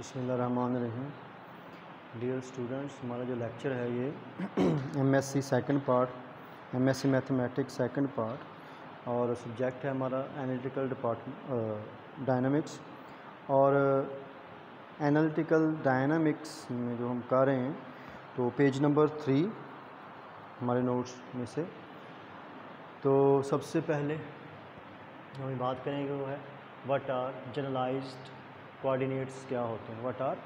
बिस्मिल्लाहिर्रहमानिर्रहीम। Dear students, हमारा जो लेक्चर है ये MSc second part, MSc mathematics second part, और सब्जेक्ट है हमारा एनालिटिकल डायनामिक्स। और एनालिटिकल डायनामिक्स में जो हम कर रहे हैं तो पेज नंबर 3 हमारे नोट्स में से। तो सबसे पहले हम बात करेंगे वो है व्हाट आर जनरलाइज्ड कोऑर्डिनेट्स, क्या होते हैं, व्हाट आर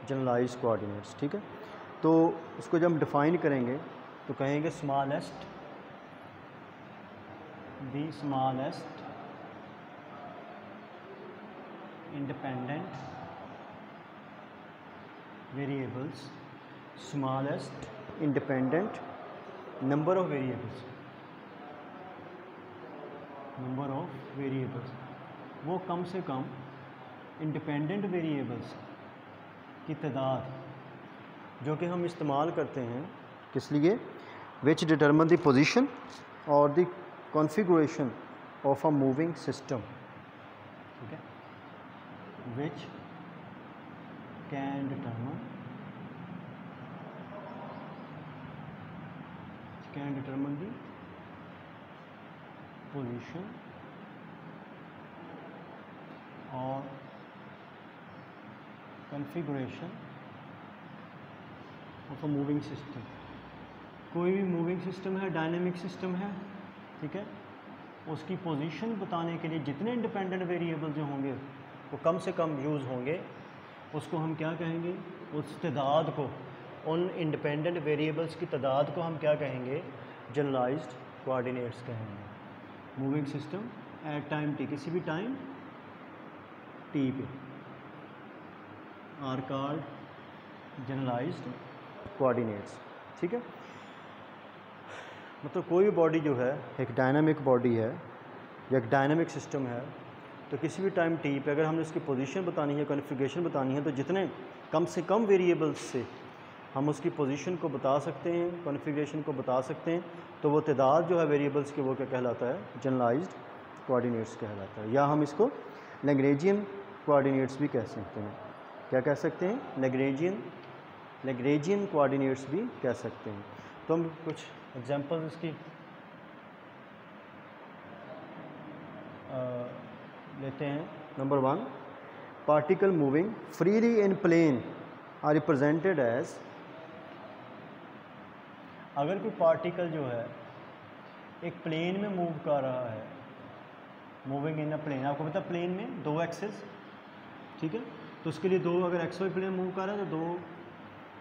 जनरलाइज्ड कोऑर्डिनेट्स। ठीक है, तो उसको जब हम डिफ़ाइन करेंगे तो कहेंगे smallest, the smallest independent variables, smallest independent number of variables, number of variables, वो कम से कम इंडिपेंडेंट वेरिएबल्स की तादाद जो कि हम इस्तेमाल करते हैं किस लिए, विच डिटरमिन द पोजीशन और the configuration of a moving system. ठीक है, which can determine the position और configuration of a moving system. कोई भी मूविंग सिस्टम है, डायनेमिक सिस्टम है, ठीक है, उसकी पोजीशन बताने के लिए जितने इंडिपेंडेंट वेरिएबल जो होंगे वो कम से कम यूज़ होंगे, उसको हम क्या कहेंगे, उस तादाद को, उन इंडिपेंडेंट वेरिएबल्स की तादाद को हम क्या कहेंगे, जनरलाइज्ड कोऑर्डिनेट्स कहेंगे। Moving system at time T, किसी भी टाइम टी पे, आर कॉल्ड जनरलाइज्ड कोऑर्डिनेट्स। ठीक है, मतलब कोई भी बॉडी जो है, एक डायनामिक बॉडी है या एक डायनामिक सिस्टम है, तो किसी भी टाइम टी पे अगर हमने उसकी पोजीशन बतानी है, कॉन्फ़िगरेशन बतानी है, तो जितने कम से कम वेरिएबल्स से हम उसकी पोजीशन को बता सकते हैं, कॉन्फ़िगरेशन को बता सकते हैं, तो वो तादाद जो है वेरिएबल्स की वो क्या कहलाता है, जनरलाइज्ड कोऑर्डिनेट्स कहलाता है। या हम इसको लैग्रेंजियन कोऑर्डिनेट्स भी कह सकते हैं। क्या कह सकते हैं, लैग्रेंजियन कोऑर्डिनेट्स भी कह सकते हैं। तो हम कुछ एग्जांपल्स इसकी लेते हैं। नंबर 1, particle moving freely in plane are represented as. अगर कोई पार्टिकल जो है एक प्लेन में मूव कर रहा है, मूविंग इन अ प्लेन, आपको पता प्लेन में 2 एक्सेस, ठीक है, तो उसके लिए 2, अगर एक्स वाई प्लेन मूव कर रहा है तो 2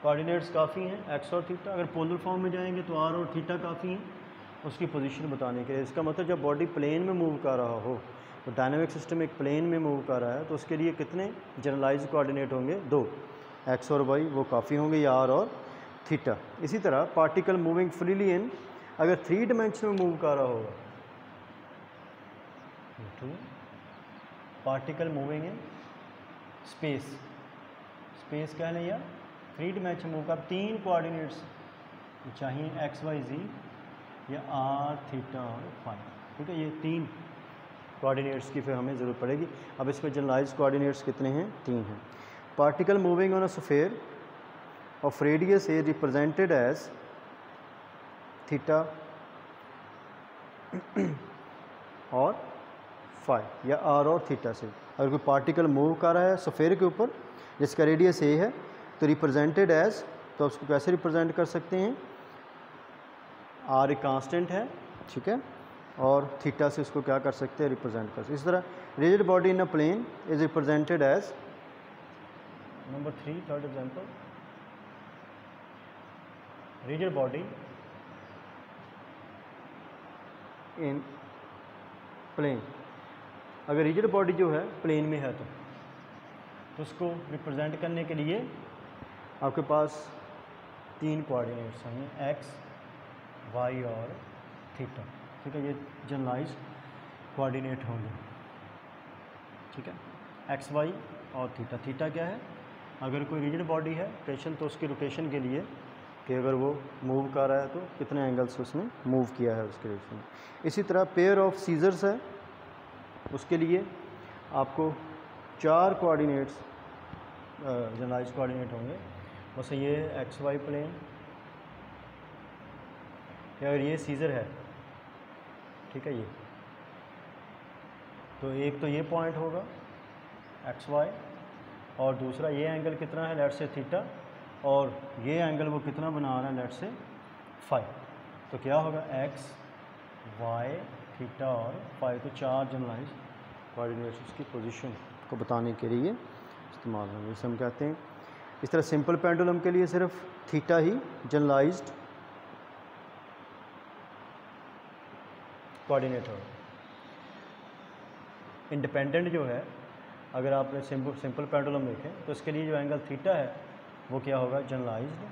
कोऑर्डिनेट्स काफ़ी हैं, एक्स और थीटा। अगर पोलर फॉर्म में जाएंगे तो आर और थीटा काफ़ी हैं उसकी पोजीशन बताने के लिए। इसका मतलब जब बॉडी प्लेन में मूव कर रहा हो, तो डायनामिक सिस्टम एक प्लेन में मूव कर रहा है, तो उसके लिए कितने जनरलाइज्ड कोऑर्डिनेट होंगे, 2, एक्स और वाई वो काफ़ी होंगे, या आर और थीटा। इसी तरह पार्टिकल मूविंग फ्रीली इन, अगर 3 डायमेंशन में मूव कर रहा होगा, particle moving in space, space कह लें या 3 डायमेंशन मूव कर, 3 कोऑर्डिनेट्स चाहिए, एक्स वाई जी या आर थीटा और फाई। ठीक है, ये 3 कोऑर्डिनेट्स की फिर हमें ज़रूरत पड़ेगी। अब इसमें जनरलाइज्ड कोऑर्डिनेट्स कितने हैं, 3 हैं। Particle moving on a sphere of radius a represented as theta और फाई, या आर और थीटा से। अगर कोई पार्टिकल मूव कर रहा है स्फीयर के ऊपर जिसका रेडियस ए है, तो रिप्रेजेंटेड एज, तो उसको कैसे रिप्रेजेंट कर सकते हैं, आर एक कांस्टेंट है, ठीक है, और थीटा से उसको क्या कर सकते हैं, रिप्रेजेंट कर सकते हैं। इस तरह rigid body in a plane is represented as, number 3, third example, rigid body in plane. अगर रिजिड बॉडी जो है प्लेन में है तो उसको रिप्रेजेंट करने के लिए आपके पास 3 कोऑर्डिनेट्स हैं, एक्स, वाई और थीटा। ठीक है, ये जनरलाइज्ड कोऑर्डिनेट होंगे। ठीक है, एक्स, वाई और थीटा। थीटा क्या है, अगर कोई रिजिड बॉडी है रोटेशन, तो उसकी रोटेशन के लिए कि अगर वो मूव कर रहा है तो कितने एंगल्स उसने मूव किया है उसके रेशो में। इसी तरह पेयर ऑफ सीजर्स है, उसके लिए आपको 4 कोऑर्डिनेट्स जनरलाइज कोऑर्डिनेट होंगे। वैसे ये एक्स वाई प्लेन, अगर ये सीज़र है, ठीक है, ये तो एक तो ये पॉइंट होगा एक्स वाई, और दूसरा ये एंगल कितना है, लेट से थीटा, और ये एंगल वो कितना बना रहा है, लेट से फाई। तो क्या होगा, एक्स वाई थीटा और फाई, तो 4 जनरलाइज कोऑर्डिनेट्स उसकी पोजीशन को बताने के लिए इस्तेमाल होंगे। जैसे हम कहते हैं इस तरह सिंपल पेंडुलम के लिए सिर्फ थीटा ही जनरलाइज्ड कोऑर्डिनेट होगा। इंडिपेंडेंट जो है, अगर आपने सिंपल पेंडुलम देखें तो इसके लिए जो एंगल थीटा है वो क्या होगा, जनरलाइज्ड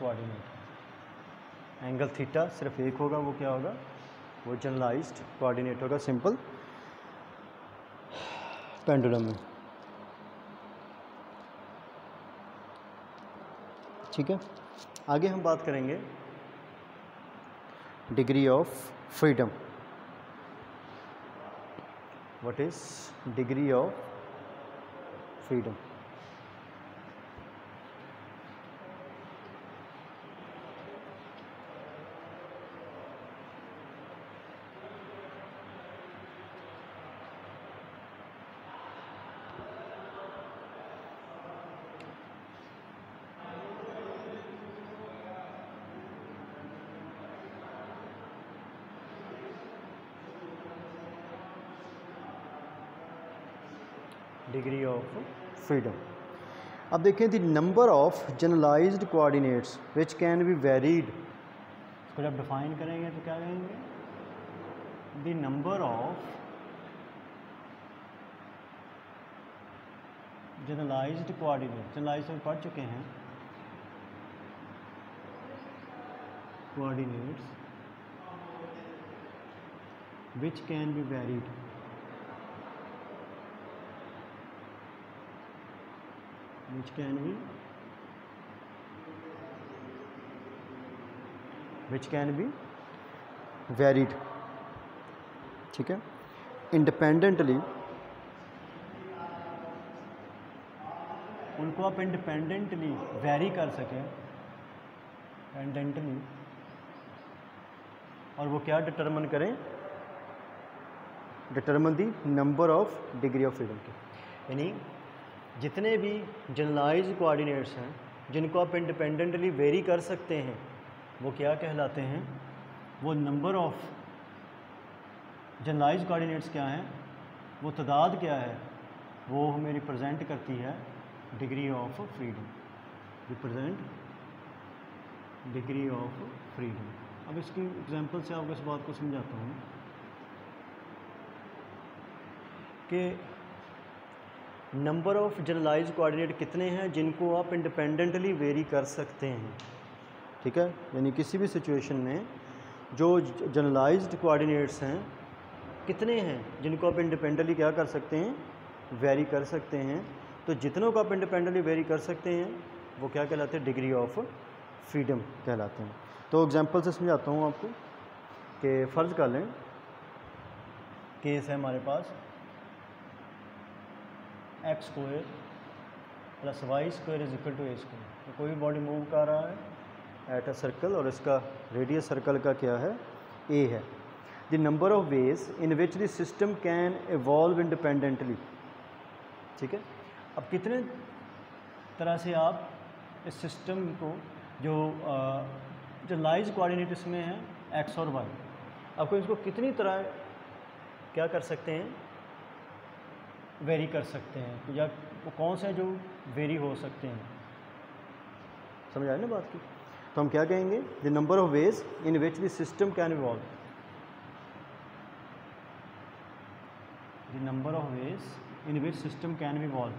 कोऑर्डिनेट। एंगल थीटा सिर्फ एक होगा, वो क्या होगा, वो जनरलाइज्ड कोऑर्डिनेट होगा सिंपल पेंडुलम में। ठीक है, आगे हम बात करेंगे degree of freedom. What is degree of freedom? Degree of freedom. अब देखें, the number of generalized coordinates which can be varied, इसको जब डिफाइन करेंगे तो क्या कहेंगे, the number of generalized coordinate, generalized हम पढ़ चुके हैं, coordinates which can be varied, which can be varied। ठीक है, इंडिपेंडेंटली, उनको आप इंडिपेंडेंटली वेरी कर सकें, इंडिपेंडेंटली, और वो क्या डिटरमिन करें, determine the number of degree of freedom के, यानी जितने भी जनरलाइज्ड कोऑर्डिनेट्स हैं जिनको आप इंडिपेंडेंटली वेरी कर सकते हैं वो क्या कहलाते हैं, वो नंबर ऑफ जनरलाइज्ड कोऑर्डिनेट्स क्या हैं, वो तादाद क्या है, वो हमें रिप्रेजेंट करती है degree of freedom, represent degree of freedom. अब इसकी एग्जांपल से आपको इस बात को समझाता हूँ कि नंबर ऑफ़ जनरलाइज्ड कोऑर्डिनेट कितने हैं जिनको आप इंडिपेंडेंटली वेरी कर सकते हैं। ठीक है, यानी किसी भी सिचुएशन में जो जनरलाइज्ड कोऑर्डिनेट्स हैं कितने हैं जिनको आप इंडिपेंडेंटली क्या कर सकते हैं, वेरी कर सकते हैं। तो जितनों को आप इंडिपेंडेंटली वेरी कर सकते हैं वो क्या कहलाते हैं, डिग्री ऑफ फ्रीडम कहलाते हैं। तो एग्जांपल से समझाता हूँ आपको कि फ़र्ज़ कर लें केस है हमारे पास x square plus y square is equal to a square. तो कोई बॉडी मूव कर रहा है एट अ सर्कल और इसका रेडियस सर्कल का क्या है, ए है। The number of ways in which the system can evolve independently. ठीक है, अब कितने तरह से आप इस सिस्टम को जो जनरलाइज्ड कोऑर्डिनेट इसमें है एक्स और वाई, आपको इसको कितनी तरह क्या कर सकते हैं, वेरी कर सकते हैं, या वो कौन से जो वेरी हो सकते हैं। समझ आए ना बात की? तो हम क्या कहेंगे, the number of ways in which the system can evolve, the number of ways in which system can be evolve.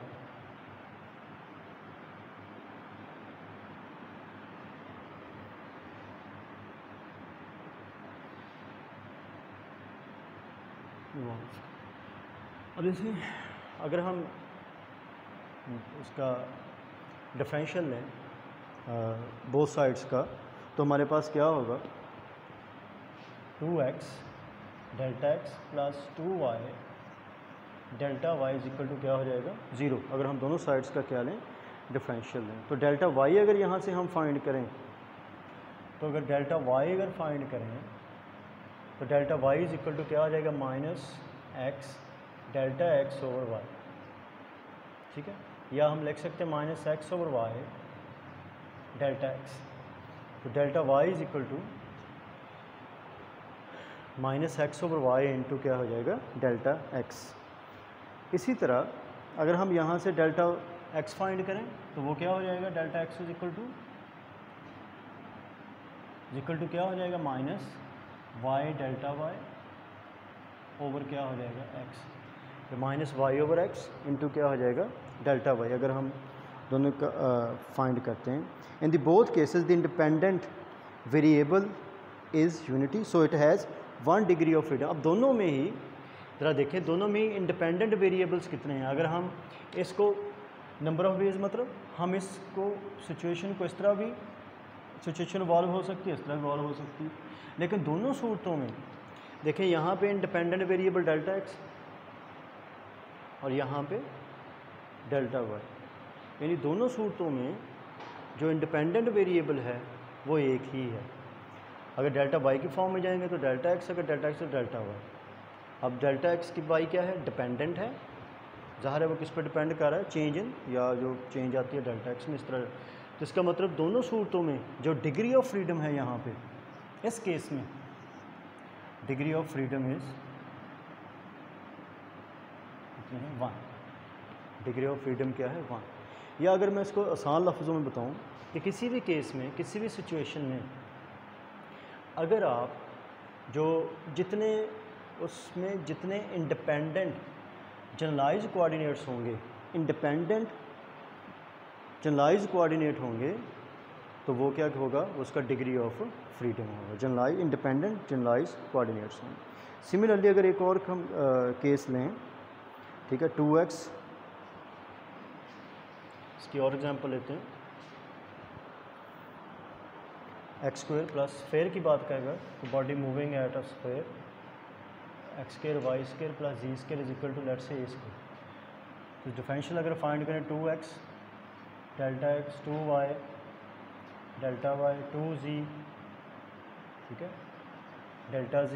अब जैसे अगर हम उसका डिफरेंशियल लें बोथ साइड्स का, तो हमारे पास क्या होगा, 2x delta x plus 2y delta y is equal to क्या हो जाएगा 0, अगर हम दोनों साइड्स का क्या लें डिफरेंशियल लें। तो डेल्टा वाई अगर यहाँ से हम फाइंड करें, तो अगर डेल्टा वाई अगर फाइंड करें तो delta y is equal to क्या हो जाएगा minus x delta x over y, ठीक है। या हम लिख सकते हैं minus x over y delta x. तो delta y is equal to minus x over y into क्या हो जाएगा डेल्टा एक्स। इसी तरह अगर हम यहाँ से डेल्टा एक्स फाइंड करें तो वो क्या हो जाएगा delta x is equal to क्या हो जाएगा minus y delta y over क्या हो जाएगा एक्स। तो minus y over x into क्या हो जाएगा डेल्टा वाई, अगर हम दोनों का फाइंड करते हैं। In the both cases the independent variable is unity, so it has 1 degree of freedom. अब दोनों में ही ज़रा देखें, दोनों में ही इंडिपेंडेंट वेरिएबल्स कितने हैं। अगर हम इसको नंबर ऑफ वेज, मतलब हम इसको सिचुएशन को इस तरह भी सिचुएशन वॉल्व हो सकती है, इस तरह भी वॉल्व हो सकती है, लेकिन दोनों सूरतों में देखें यहाँ पे इंडिपेंडेंट वेरिएबल डेल्टा एक्स और यहाँ पे डेल्टा वाई, यानी दोनों सूरतों में जो इंडिपेंडेंट वेरिएबल है वो एक ही है। अगर डेल्टा वाई की फॉर्म में जाएंगे तो डेल्टा एक्स, अगर डेल्टा एक्स तो डेल्टा वाई। अब डेल्टा एक्स की वाई क्या है डिपेंडेंट है, ज़ाहिर है वो किस पर डिपेंड कर रहा है चेंज इन, या जो चेंज आती है डेल्टा एक्स में इस तरह। तो इसका मतलब दोनों सूरतों में जो डिग्री ऑफ फ्रीडम है यहाँ पे इस केस में degree of freedom is 1, degree of freedom क्या है 1। या अगर मैं इसको आसान लफ्ज़ों में बताऊँ कि किसी भी केस में किसी भी सिचुएशन में अगर आप जो जितने उसमें जितने इंडिपेंडेंट जनरलाइज कोऑर्डिनेट्स होंगे, इंडिपेंडेंट जनरलाइज कोऑर्डिनेट होंगे, तो वो क्या होगा उसका डिग्री ऑफ फ्रीडम होगा, जनरलाइज इंडिपेंडेंट जनरलाइज कोऑर्डिनेट्स होंगे। सिमिलरली अगर एक और हम केस लें, ठीक है 2x, इसकी और एग्जांपल लेते हैं, एक्स स्क्वायर प्लस स्फेयर की बात करेगा तो body moving at a square x square y square plus z square is equal to let's say a square. तो डिफरेंशियल अगर फाइंड करें 2x delta x 2y delta Y 2z, ठीक है, delta z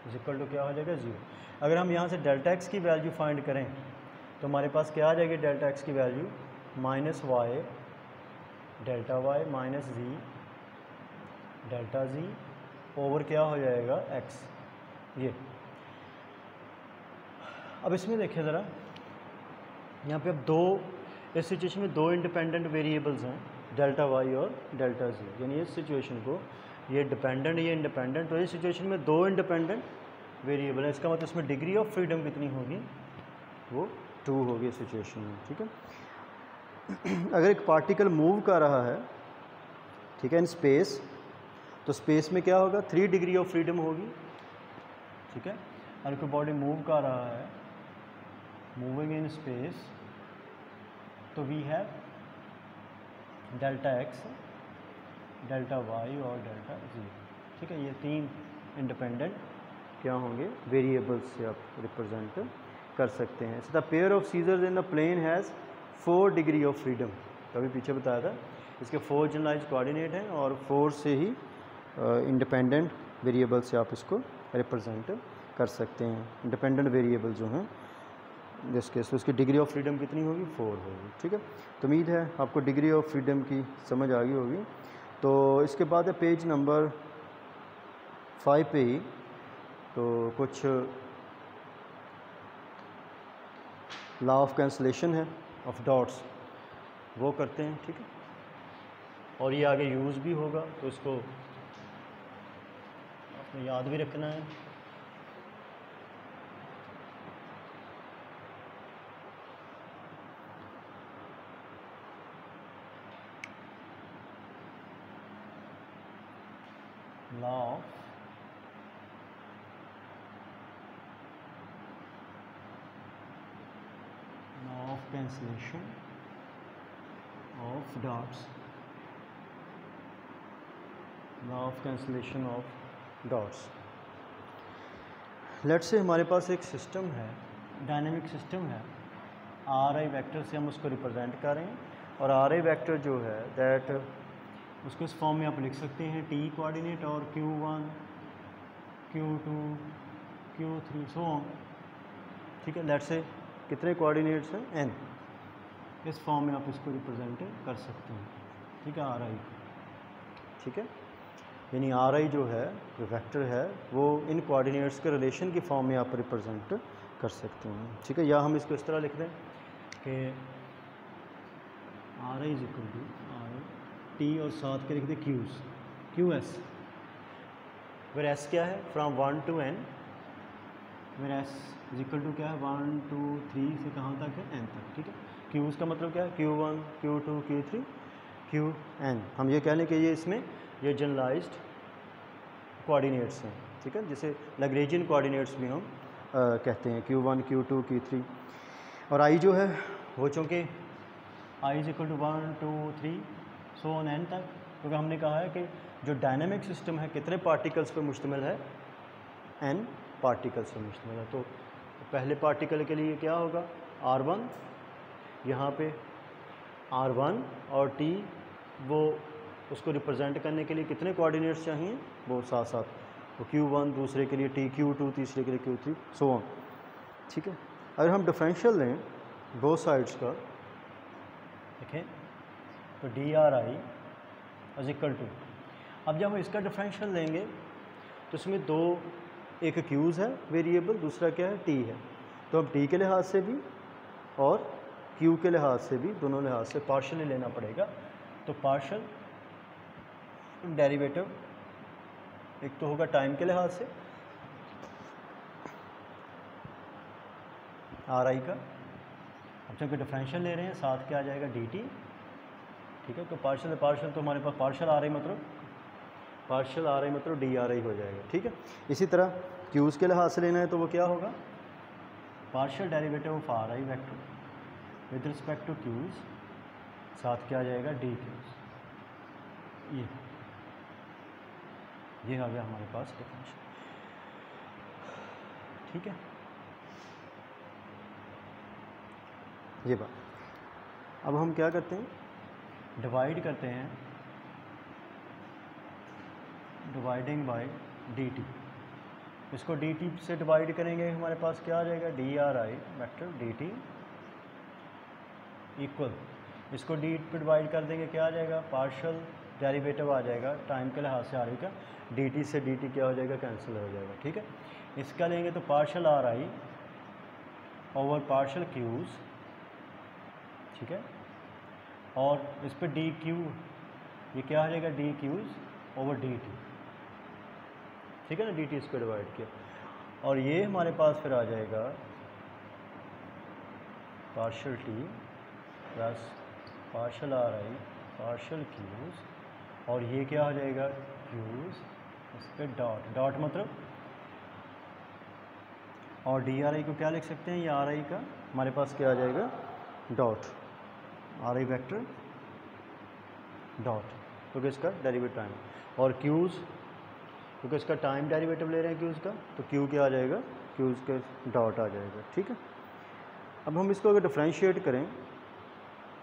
is equal to क्या हो जाएगा 0। अगर हम यहाँ से डेल्टा एक्स की वैल्यू फाइंड करें तो हमारे पास क्या आ जाएगी डेल्टा एक्स की value minus y delta y minus z delta z over क्या हो जाएगा एक्स। ये अब इसमें देखिए ज़रा, यहाँ पे अब दो इस सिचुएशन में दो इंडिपेंडेंट वेरिएबल्स हैं डेल्टा वाई और डेल्टा जी, यानी इस सिचुएशन को ये डिपेंडेंट ये इंडिपेंडेंट, तो इस सिचुएशन में दो इंडिपेंडेंट वेरिएबल है। इसका मतलब इसमें डिग्री ऑफ फ्रीडम कितनी होगी वो 2 होगी इस सिचुएशन में, ठीक है। अगर एक पार्टिकल मूव कर रहा है, ठीक है, इन स्पेस, तो स्पेस में क्या होगा 3 डिग्री ऑफ फ्रीडम होगी, ठीक है। अगर कोई बॉडी मूव कर रहा है मूविंग इन स्पेस तो we have delta x delta y और डेल्टा जी, ठीक है। ये 3 इंडिपेंडेंट क्या होंगे वेरिएबल्स से आप रिप्रेजेंट कर सकते हैं। The pair of scissors in the plane has 4 degree of freedom, अभी पीछे बताया था, इसके 4 जनरलाइज कोऑर्डिनेट हैं और 4 से ही इंडिपेंडेंट वेरिएबल से आप इसको रिप्रेजेंट कर सकते हैं। इंडिपेंडेंट वेरिएबल जो हैं जिसके तो उसकी डिग्री ऑफ फ्रीडम कितनी होगी 4 होगी, ठीक है। तो उम्मीद है आपको डिग्री ऑफ फ्रीडम की समझ आ गई होगी। तो इसके बाद है पेज नंबर 5 पे ही तो कुछ लॉ ऑफ कैंसलेशन है ऑफ डॉट्स वो करते हैं, ठीक है। और ये आगे यूज़ भी होगा तो इसको आपने याद भी रखना है। law of cancellation of dots, law of cancellation of dots। Let's say हमारे पास एक सिस्टम है डायनेमिक सिस्टम है, आर आई वैक्टर से हम उसको रिप्रेजेंट कर रहे हैं, और आर आई वैक्टर जो है दैट उसको इस फॉर्म में आप लिख सकते हैं टी कोऑर्डिनेट और Q1 Q2 Q3 so on, ठीक है। लेट्स से कितने कोऑर्डिनेट्स हैं n, इस फॉर्म में आप इसको रिप्रेजेंट कर सकते हैं, ठीक है, आर आई, ठीक है। यानी आर आई जो है जो वेक्टर है वो इन कोऑर्डिनेट्स के रिलेशन की फॉर्म में आप रिप्रेजेंट कर सकते हैं, ठीक है। या हम इसको इस तरह लिख दें कि r i is equal to r t और साथ के लिख दें qs q s, where s क्या है from 1 to n, where s is equal to क्या है 1 2 3 से कहाँ तक है n तक, ठीक है। क्यूज का मतलब क्या है Q1 Q2 Q3 Qn, हम ये कह लें कि ये इसमें ये जनरलाइज्ड कोऑर्डिनेट्स हैं, ठीक है, जिसे लैग्रेंजियन कोऑर्डिनेट्स भी हम कहते हैं Q1 Q2 Q3। और आई जो है वो चूँकि i is equal to 1 2 3 so on n तक, क्योंकि हमने कहा है कि जो डायनेमिक सिस्टम है कितने पार्टिकल्स पर मुश्तमिल है, n पार्टिकल्स पर मुश्तमिल है। तो पहले पार्टिकल के लिए क्या होगा R1, यहाँ पे R1 और T, वो उसको रिप्रेजेंट करने के लिए कितने कोऑर्डिनेट्स चाहिए, वो साथ साथ, तो Q1 दूसरे के लिए T, Q2 तीसरे के लिए Q3 सो ऑन, ठीक है। अगर हम डिफरेंशियल लें दो साइड्स का, देखें तो DRI इज इक्वल टू, अब जब हम इसका डिफरेंशियल लेंगे तो इसमें दो, एक क्यूज़ है वेरिएबल, दूसरा क्या है T है, तो हम T के लिहाज से भी और Q के लिहाज से भी, दोनों लिहाज से पार्शियली लेना पड़ेगा। तो पार्शियल डेरिवेटिव एक तो होगा टाइम के लिहाज से आर आई का, अब चूँकि डिफरेंशियल ले रहे हैं साथ क्या आ जाएगा dt, ठीक है। तो पार्शियल पार्शियल तो हमारे पास पार्शियल आ रही मतलब डी आर आई हो जाएगा, ठीक है। इसी तरह क्यूज़ के लिहाज से लेना है तो वो क्या होगा partial derivative of r i vector with respect to qs, साथ क्या आ जाएगा डी क्यूज़, ये आ गया हमारे पास डिफरेंशियल, ठीक है। ये बात, अब हम क्या करते हैं डिवाइड करते हैं, डिवाइडिंग बाय dt, इसको dt से डिवाइड करेंगे हमारे पास क्या आ जाएगा DRI वेक्टर dt इक्वल, इसको d पे डिवाइड कर देंगे क्या आ जाएगा पार्शियल डेरिवेटिव आ जाएगा टाइम के लिहाज से RI का, dt से dt क्या हो जाएगा कैंसिल हो जाएगा, ठीक है। इसका लेंगे तो partial RI over partial qs, ठीक है, और इस पर dq ये क्या हो जाएगा डी क्यूज़ ओवर dt, ठीक है ना, dt इस पर डिवाइड किया, और ये हमारे पास फिर आ जाएगा partial t plus partial RI partial queues, और ये क्या हो जाएगा क्यूज़ इस पर डॉट, डॉट मतलब, और DRI को क्या लिख सकते हैं, ये RI का हमारे पास क्या आ जाएगा डॉट, RI वेक्टर डॉट, क्योंकि इसका डेरिवेटिव टाइम, और क्यूज़ क्योंकि इसका टाइम डेरिवेटिव ले रहे हैं क्यूज़ का, तो क्यू क्या आ जाएगा क्यूज़ का डॉट आ जाएगा, ठीक है। अब हम इसको अगर डिफ्रेंशिएट करें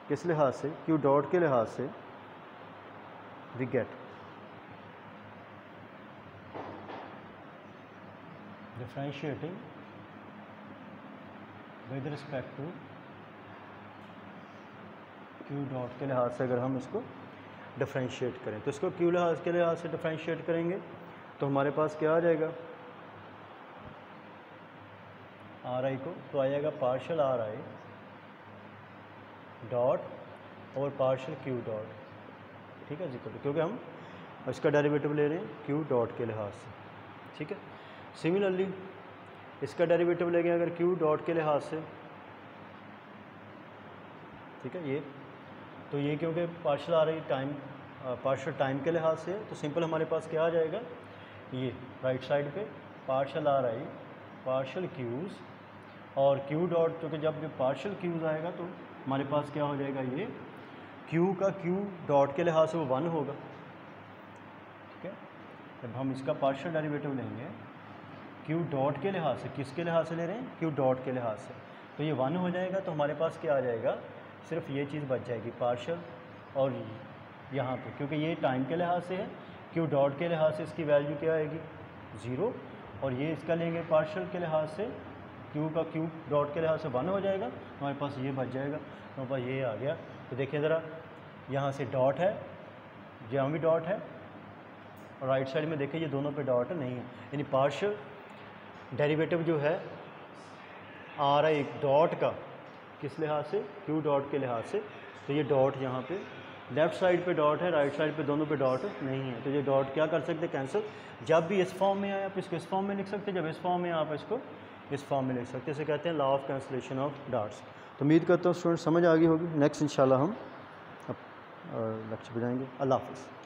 किस लिहाज से, क्यू डॉट के लिहाज से, we get differentiating with respect to q dot के लिहाज से अगर हम इसको डिफ्रेंशिएट करें, तो इसको क्यू लिहाज के लिहाज से डिफ्रेंशिएट करेंगे तो हमारे पास क्या आ जाएगा आर आई को, तो आ जाएगा पार्शियल आर आई डॉट और पार्शियल क्यू डॉट, ठीक है जी, क्योंकि हम इसका डेरिवेटिव ले रहे हैं क्यू डॉट के लिहाज से, ठीक है। सिमिलरली इसका डेरिवेटिव लेंगे अगर क्यू डॉट के लिहाज से, ठीक है, ये तो ये क्योंकि पार्शियल आ रही टाइम पार्शियल टाइम के लिहाज से, तो सिंपल हमारे पास क्या आ जाएगा, ये राइट साइड पे partial r i partial queues और क्यू डॉट, क्योंकि जब पार्शियल क्यूज़ आएगा तो हमारे पास क्या हो जाएगा, ये क्यू का क्यू डॉट के लिहाज से वो 1 होगा, ठीक है। जब हम इसका पार्शियल डेरिवेटिव लेंगे क्यू डॉट के लिहाज से, किसके लिहाज से ले रहे हैं, क्यू डॉट के लिहाज से, तो ये 1 हो जाएगा। तो हमारे पास क्या आ जाएगा, सिर्फ ये चीज़ बच जाएगी पार्शल, और यहाँ पे क्योंकि ये टाइम के लिहाज से है, क्यू डॉट के लिहाज से इसकी वैल्यू क्या आएगी 0, और ये इसका लेंगे पार्शल के लिहाज से, क्यू का क्यू डॉट के लिहाज से 1 हो जाएगा, हमारे पास ये बच जाएगा, हमारे पास ये आ गया। तो देखिए ज़रा, यहाँ से डॉट है, यहाँ भी डॉट है, और राइट साइड में देखिए ये दोनों पे डॉट नहीं है, यानी पार्शियल डेरिवेटिव जो है आ रहा है एक डॉट का, किस लिहाज से, क्यू डॉट के लिहाज से। तो ये डॉट यहाँ पे लेफ़्ट साइड पे डॉट है, राइट साइड पे दोनों पे डॉट नहीं है, तो ये डॉट क्या कर सकते हैं, कैंसिल। जब भी इस फॉर्म में आए आप इसको इस फॉर्म में लिख सकते हैं, जब इस फॉर्म में आप इसको इस फॉर्म में लिख सकते हैं, इसे कहते हैं law of cancellation of dots. तो उम्मीद करता हूँ स्टूडेंट समझ आ गई होगी। नेक्स्ट इंशाल्लाह हम लेक्चर पे जाएंगे। अल्लाह हाफ़िज़।